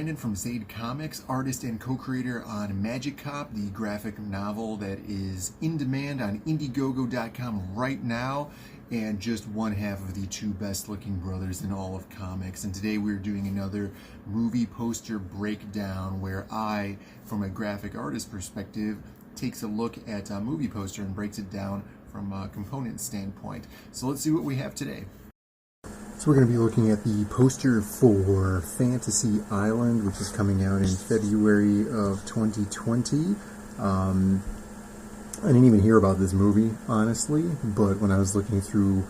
Brandon from Zade Comics, artist and co-creator on Magic Cop, the graphic novel that is in demand on Indiegogo.com right now, and just one half of the two best-looking brothers in all of comics. And today we're doing another movie poster breakdown where I, from a graphic artist perspective, takes a look at a movie poster and breaks it down from a component standpoint. So let's see what we have today. So we're going to be looking at the poster for Fantasy Island, which is coming out in February of 2020. I didn't even hear about this movie, honestly, but when I was looking through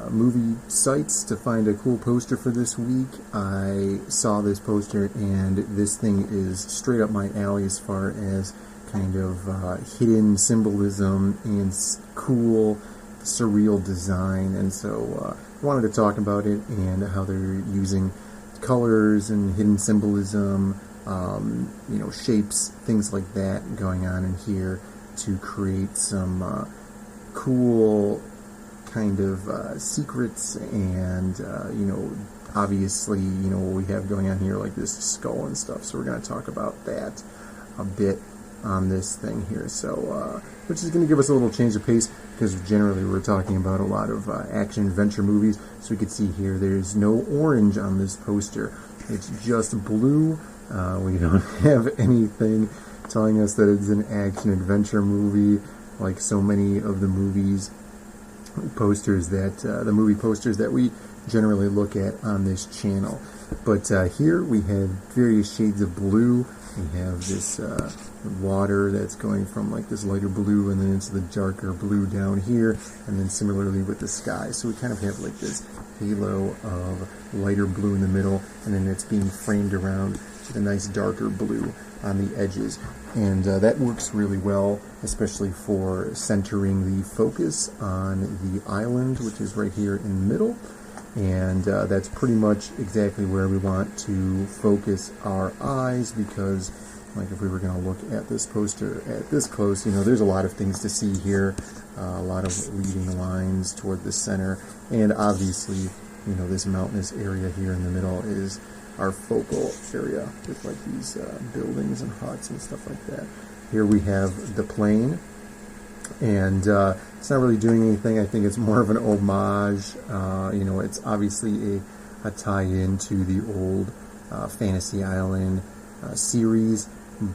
movie sites to find a cool poster for this week, I saw this poster, and this thing is straight up my alley as far as kind of hidden symbolism and cool, surreal design. And so I wanted to talk about it and how they're using colors and hidden symbolism, shapes, things like that going on in here to create some cool kind of secrets and, obviously, what we have going on here, like this skull and stuff. So we're going to talk about that a bit on this thing here. So, which is going to give us a little change of pace, because generally we're talking about a lot of action-adventure movies. So we can see here there's no orange on this poster. It's just blue. We don't have anything telling us that it's an action-adventure movie like so many of the movie posters that we generally look at on this channel. But here we have various shades of blue. We have this water that's going from like this lighter blue and then into the darker blue down here, and then similarly with the sky. So we kind of have like this halo of lighter blue in the middle, and then it's being framed around with a nice darker blue on the edges. And that works really well, especially for centering the focus on the island, which is right here in the middle. And that's pretty much exactly where we want to focus our eyes, because like if we were going to look at this poster at this close, there's a lot of things to see here, a lot of leading lines toward the center, and obviously, this mountainous area here in the middle is our focal area with like these buildings and huts and stuff like that. Here we have the plane, and it's not really doing anything. I think it's more of an homage. It's obviously a tie-in to the old Fantasy Island series,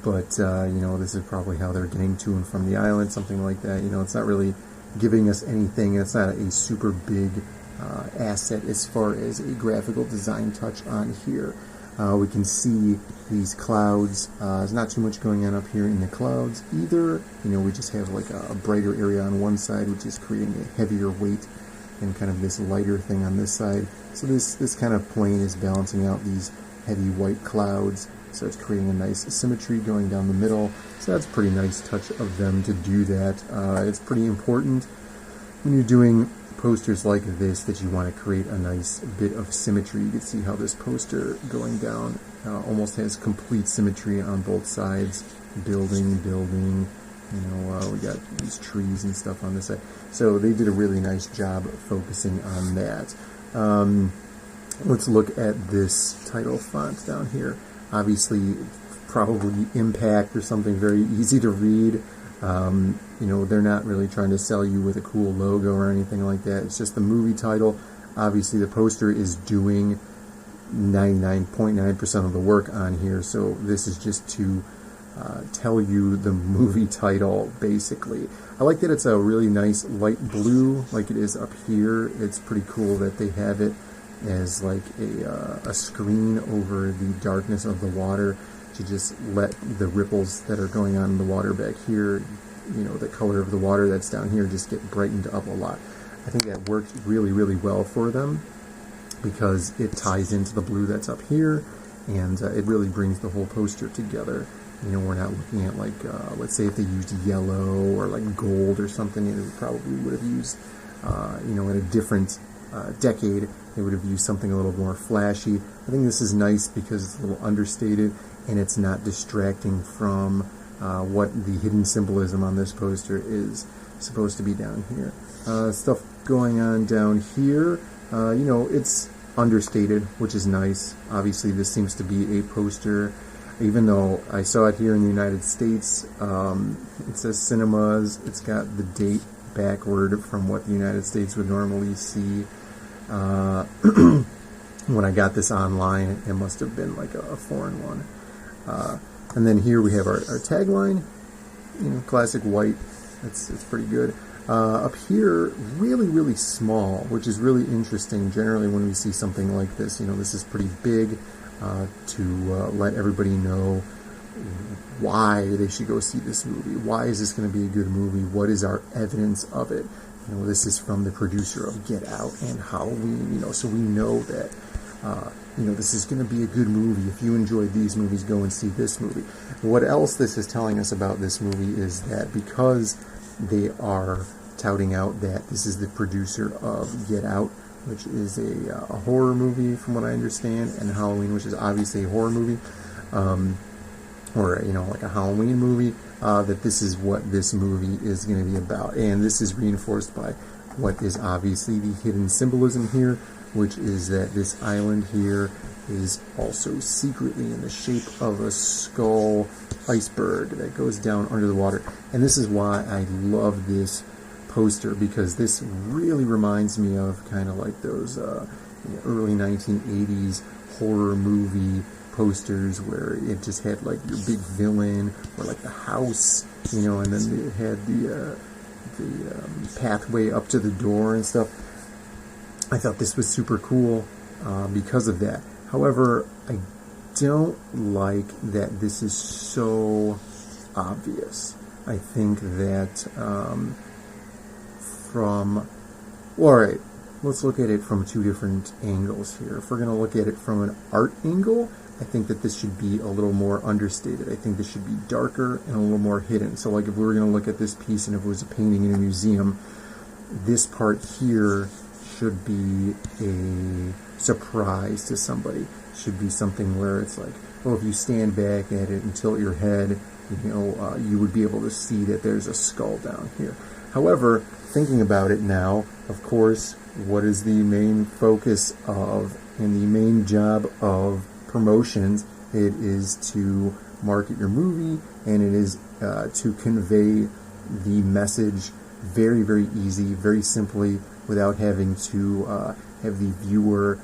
but this is probably how they're getting to and from the island, something like that. It's not really giving us anything. It's not a super big asset as far as a graphical design touch on here. We can see these clouds. There's not too much going on up here in the clouds either. We just have like a brighter area on one side, which is creating a heavier weight, and kind of this lighter thing on this side. So this kind of plane is balancing out these heavy white clouds. So it's creating a nice symmetry going down the middle. So that's a pretty nice touch of them to do that. It's pretty important when you're doing posters like this that you want to create a nice bit of symmetry. You can see how this poster going down almost has complete symmetry on both sides. Building. We got these trees and stuff on this side. So they did a really nice job focusing on that. Let's look at this title font down here. Obviously, probably Impact or something very easy to read. They're not really trying to sell you with a cool logo or anything like that. It's just the movie title. Obviously, the poster is doing 99.9% of the work on here, so this is just to tell you the movie title, basically. I like that it's a really nice light blue, like it is up here. It's pretty cool that they have it as like a screen over the darkness of the water, to just let the ripples that are going on in the water back here, the color of the water that's down here, just get brightened up a lot. I think that worked really, really well for them, because it ties into the blue that's up here, and it really brings the whole poster together. We're not looking at like, let's say if they used yellow or like gold or something, it probably would have used, in a different decade, they would have used something a little more flashy. I think this is nice because it's a little understated, and it's not distracting from what the hidden symbolism on this poster is supposed to be down here. Stuff going on down here. It's understated, which is nice. Obviously, this seems to be a poster, even though I saw it here in the United States. It says cinemas. It's got the date backward from what the United States would normally see. When I got this online, it must have been like a foreign one. And then here we have our tagline, classic white. It's pretty good. Up here, really, really small, which is really interesting. Generally, when we see something like this, this is pretty big to let everybody know why they should go see this movie. Why is this going to be a good movie? What is our evidence of it? This is from the producer of Get Out and Halloween, so we know that, this is going to be a good movie. If you enjoyed these movies, go and see this movie. What else this is telling us about this movie is that because they are touting out that this is the producer of Get Out, which is a horror movie from what I understand, and Halloween, which is obviously a horror movie, or like a Halloween movie, that this is what this movie is going to be about. And this is reinforced by what is obviously the hidden symbolism here, which is that this island here is also secretly in the shape of a skull iceberg that goes down under the water. And this is why I love this poster, because this really reminds me of kind of like those early 1980s horror movie posters where it just had like your big villain or like the house, and then it had the pathway up to the door and stuff. I thought this was super cool because of that. However, I don't like that this is so obvious. I think that alright, let's look at it from two different angles here. If we're going to look at it from an art angle, I think that this should be a little more understated. I think this should be darker and a little more hidden. So like if we were going to look at this piece and if it was a painting in a museum, this part here should be a surprise to somebody. It should be something where it's like, if you stand back at it and tilt your head, you would be able to see that there's a skull down here. However, thinking about it now, of course, what is the main focus of and the main job of promotions? It is to market your movie, and it is to convey the message very, very easy, very simply, without having to have the viewer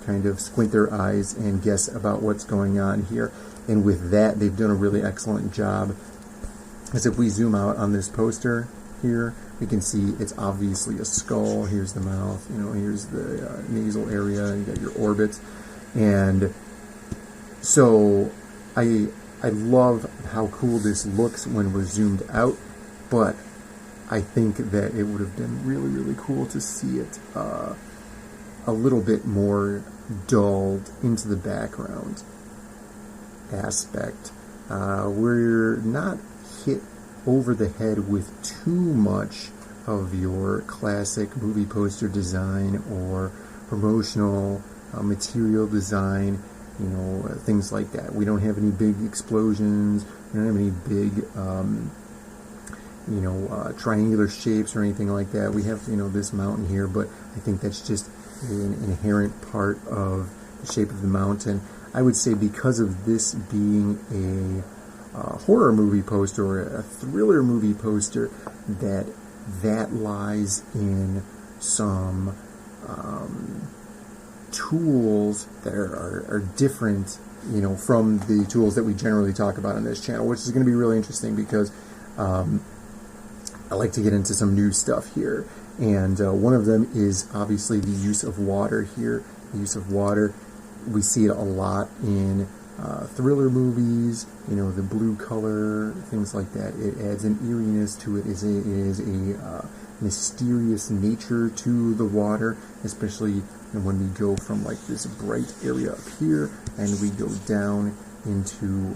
kind of squint their eyes and guess about what's going on here. And with that, they've done a really excellent job. As if we zoom out on this poster here, we can see it's obviously a skull. Here's the mouth, here's the nasal area, you got your orbits. And so I love how cool this looks when we're zoomed out, but I think that it would have been really, really cool to see it a little bit more dulled into the background aspect. We're not hit over the head with too much of your classic movie poster design or promotional material design, things like that. We don't have any big explosions. We don't have any big triangular shapes or anything like that. We have, this mountain here, but I think that's just an inherent part of the shape of the mountain. I would say because of this being a horror movie poster or a thriller movie poster, that lies in some tools that are different, from the tools that we generally talk about on this channel, which is going to be really interesting because I like to get into some new stuff here. And one of them is obviously the use of water here. The use of water, we see it a lot in thriller movies, the blue color, things like that. It adds an eeriness to it. It is a mysterious nature to the water, especially when we go from like this bright area up here and we go down into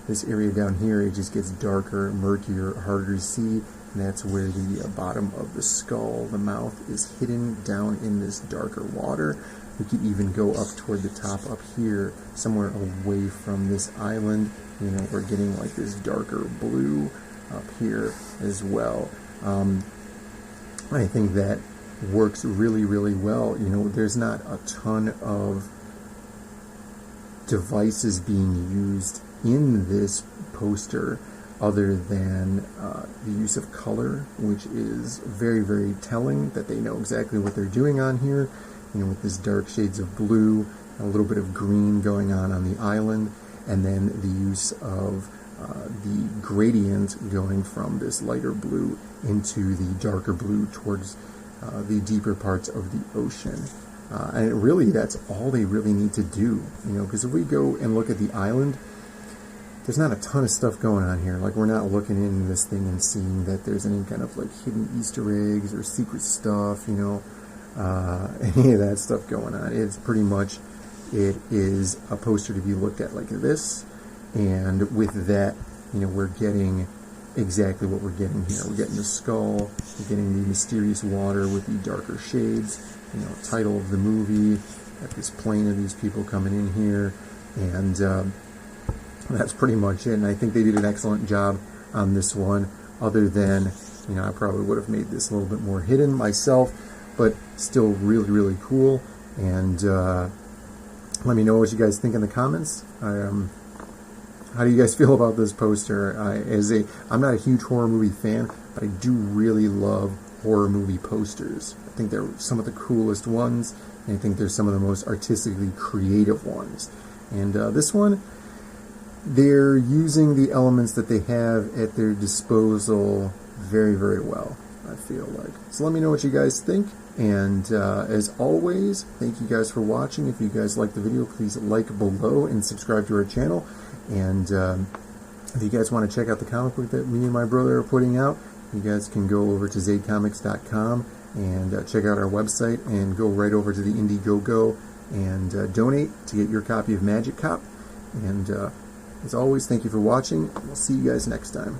this area down here. It just gets darker, murkier, harder to see. And that's where the bottom of the skull, the mouth, is hidden down in this darker water. We could even go up toward the top up here, somewhere away from this island. We're getting like this darker blue up here as well. I think that works really, really well. You know, there's not a ton of devices being used in this poster other than the use of color, which is very, very telling that they know exactly what they're doing on here. You know, with this dark shades of blue, a little bit of green going on the island, and then the use of the gradient going from this lighter blue into the darker blue towards the deeper parts of the ocean. And really, that's all they really need to do, you know, because if we go and look at the island, there's not a ton of stuff going on here. Like, we're not looking into this thing and seeing that there's any kind of, like, hidden Easter eggs or secret stuff, you know, any of that stuff going on. It's pretty much, it is a poster to be looked at like this, and with that, you know, we're getting exactly what we're getting here. We're getting the skull, we're getting the mysterious water with the darker shades, you know, title of the movie, got this plane of these people coming in here, and that's pretty much it. And I think they did an excellent job on this one, other than, you know, I probably would have made this a little bit more hidden myself, but still really, really cool. And let me know what you guys think in the comments. How do you guys feel about this poster? I'm not a huge horror movie fan, but I do really love horror movie posters. I think they're some of the coolest ones, and I think they're some of the most artistically creative ones. And this one, they're using the elements that they have at their disposal very, very well, I feel like. So let me know what you guys think. And as always, thank you guys for watching. If you guys like the video, please like below and subscribe to our channel. And if you guys want to check out the comic book that me and my brother are putting out, you guys can go over to zadecomics.com and check out our website, and go right over to the Indiegogo and donate to get your copy of Magic Cop. And as always, thank you for watching. We'll see you guys next time.